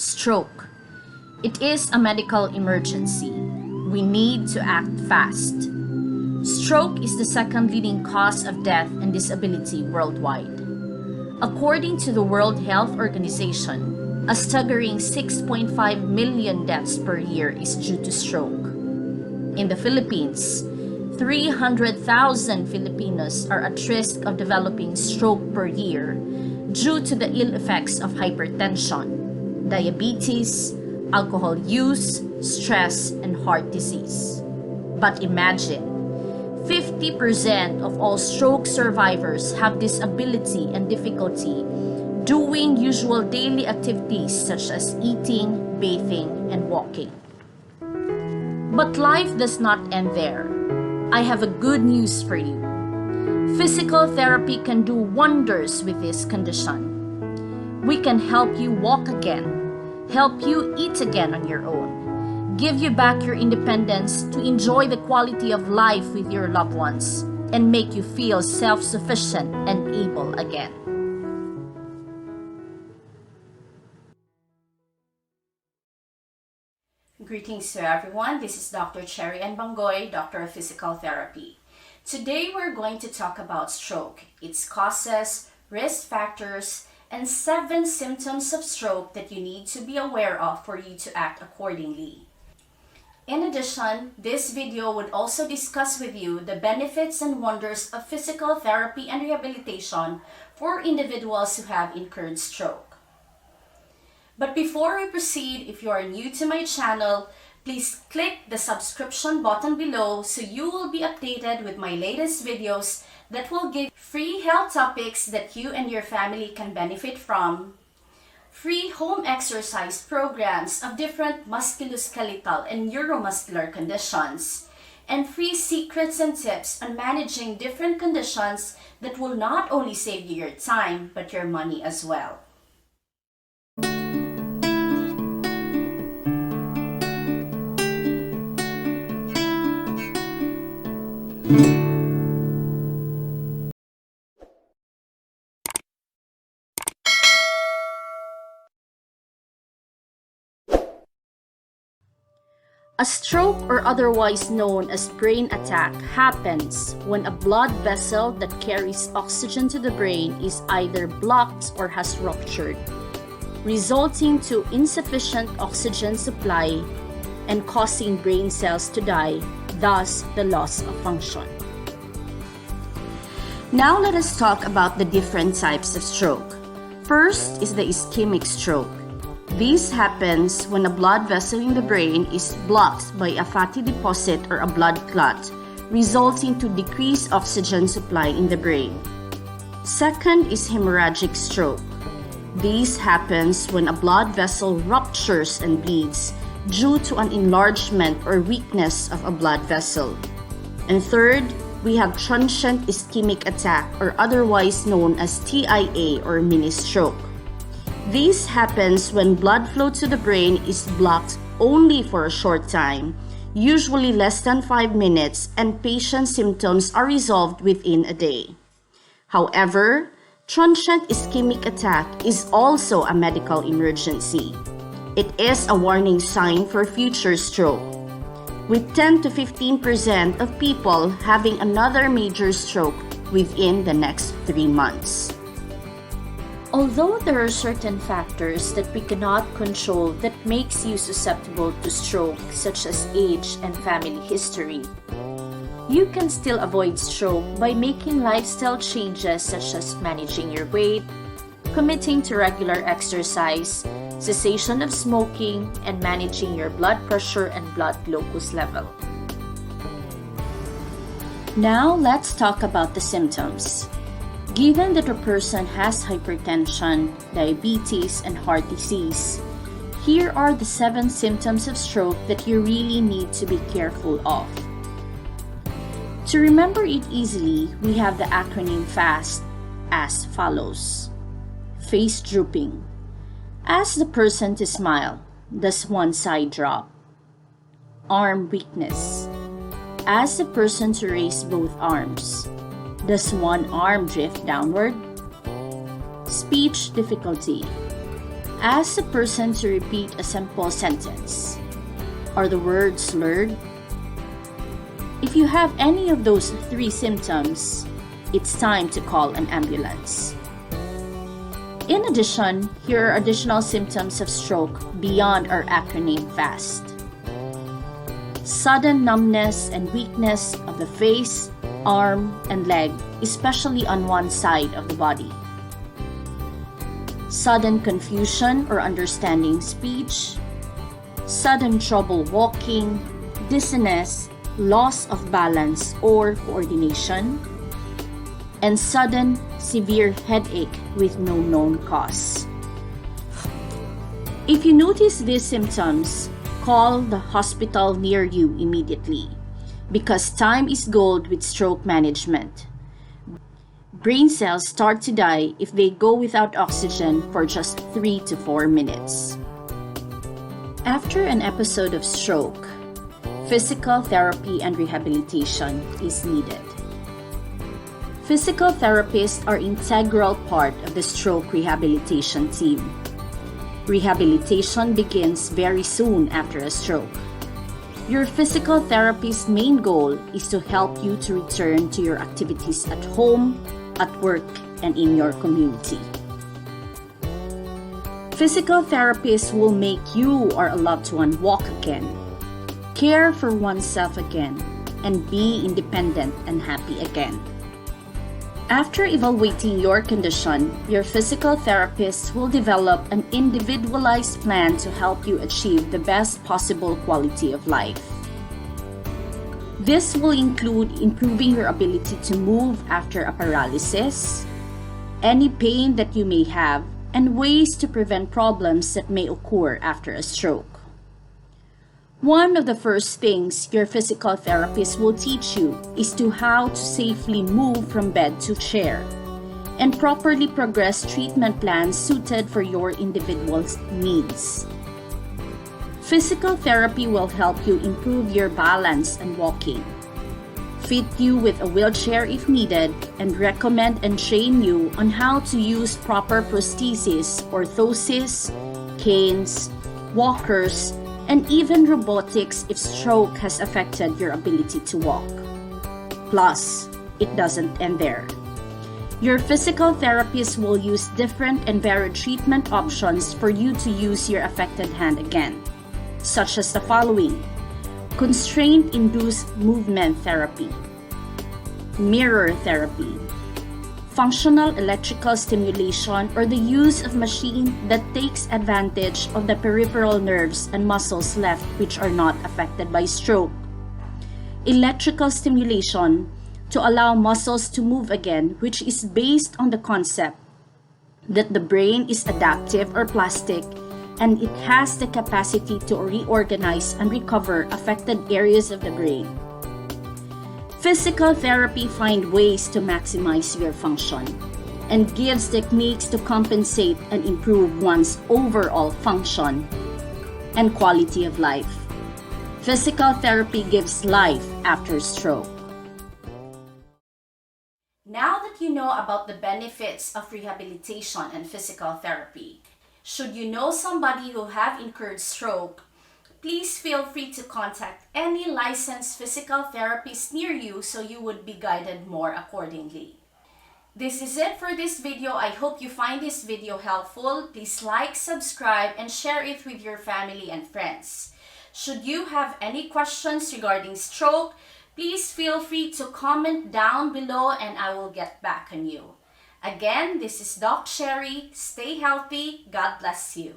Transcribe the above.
Stroke. It is a medical emergency. We need to act fast. Stroke is the second leading cause of death and disability worldwide. According to the World Health Organization, a staggering 6.5 million deaths per year is due to stroke. In the Philippines, 300,000 Filipinos are at risk of developing stroke per year due to the ill effects of hypertension, diabetes, alcohol use, stress, and heart disease. But imagine, 50% of all stroke survivors have disability and difficulty doing usual daily activities such as eating, bathing, and walking. But life does not end there. I have a good news for you. Physical therapy can do wonders with this condition. We can help you walk again, help you eat again on your own, give you back your independence to enjoy the quality of life with your loved ones, and make you feel self-sufficient and able again. Greetings to everyone. This is Dr. Cherry N. Bangoy, Doctor of Physical Therapy. Today we're going to talk about stroke, its causes, risk factors, and 7 symptoms of stroke that you need to be aware of for you to act accordingly. In addition, this video would also discuss with you the benefits and wonders of physical therapy and rehabilitation for individuals who have incurred stroke. But before we proceed, if you are new to my channel, please click the subscription button below so you will be updated with my latest videos that will give free health topics that you and your family can benefit from, free home exercise programs of different musculoskeletal and neuromuscular conditions, and free secrets and tips on managing different conditions that will not only save you your time but your money as well. A stroke, or otherwise known as brain attack, happens when a blood vessel that carries oxygen to the brain is either blocked or has ruptured, resulting to insufficient oxygen supply and causing brain cells to die, thus the loss of function. Now let us talk about the different types of stroke. First is the ischemic stroke. This happens when a blood vessel in the brain is blocked by a fatty deposit or a blood clot, resulting to decreased oxygen supply in the brain. Second is hemorrhagic stroke. This happens when a blood vessel ruptures and bleeds due to an enlargement or weakness of a blood vessel. And third, we have transient ischemic attack, or otherwise known as TIA or mini stroke. This happens when blood flow to the brain is blocked only for a short time, usually less than 5 minutes, and patient symptoms are resolved within a day. However, transient ischemic attack is also a medical emergency. It is a warning sign for future stroke, with 10 to 15% of people having another major stroke within the next 3 months. Although there are certain factors that we cannot control that makes you susceptible to stroke, such as age and family history, you can still avoid stroke by making lifestyle changes such as managing your weight, committing to regular exercise, cessation of smoking, and managing your blood pressure and blood glucose level. Now let's talk about the symptoms. Given that a person has hypertension, diabetes, and heart disease, here are the 7 symptoms of stroke that you really need to be careful of. To remember it easily, we have the acronym FAST as follows. Face drooping. Ask the person to smile. Does one side drop? Arm weakness. Ask the person to raise both arms. Does one arm drift downward? Speech difficulty. Ask the person to repeat a simple sentence. Are the words slurred? If you have any of those 3 symptoms, it's time to call an ambulance. In addition, here are additional symptoms of stroke beyond our acronym FAST. Sudden numbness and weakness of the face, arm, and leg, especially on one side of the body. Sudden confusion or understanding speech. Sudden trouble walking, dizziness, loss of balance or coordination, and sudden severe headache with no known cause. If you notice these symptoms, call the hospital near you immediately because time is gold with stroke management. Brain cells start to die if they go without oxygen for just 3 to 4 minutes. After an episode of stroke, physical therapy and rehabilitation is needed. Physical therapists are an integral part of the stroke rehabilitation team. Rehabilitation begins very soon after a stroke. Your physical therapist's main goal is to help you to return to your activities at home, at work, and in your community. Physical therapists will make you or a loved one walk again, care for oneself again, and be independent and happy again. After evaluating your condition, your physical therapist will develop an individualized plan to help you achieve the best possible quality of life. This will include improving your ability to move after a paralysis, any pain that you may have, and ways to prevent problems that may occur after a stroke. One of the first things your physical therapist will teach you is how to safely move from bed to chair and properly progress treatment plans suited for your individual's needs. Physical therapy will help you improve your balance and walking, fit you with a wheelchair if needed, and recommend and train you on how to use proper prostheses, orthoses, canes, walkers, and even robotics if stroke has affected your ability to walk. Plus, it doesn't end there. Your physical therapist will use different and varied treatment options for you to use your affected hand again, such as the following: constraint-induced movement therapy, mirror therapy, functional electrical stimulation, or the use of machine that takes advantage of the peripheral nerves and muscles left which are not affected by stroke, electrical stimulation to allow muscles to move again, which is based on the concept that the brain is adaptive or plastic and it has the capacity to reorganize and recover affected areas of the brain. Physical therapy finds ways to maximize your function and gives techniques to compensate and improve one's overall function and quality of life. Physical therapy gives life after stroke. Now that you know about the benefits of rehabilitation and physical therapy, should you know somebody who have incurred stroke, please feel free to contact any licensed physical therapist near you so you would be guided more accordingly. This is it for this video. I hope you find this video helpful. Please like, subscribe, and share it with your family and friends. Should you have any questions regarding stroke, please feel free to comment down below and I will get back on you. Again, this is Doc Sherry. Stay healthy. God bless you.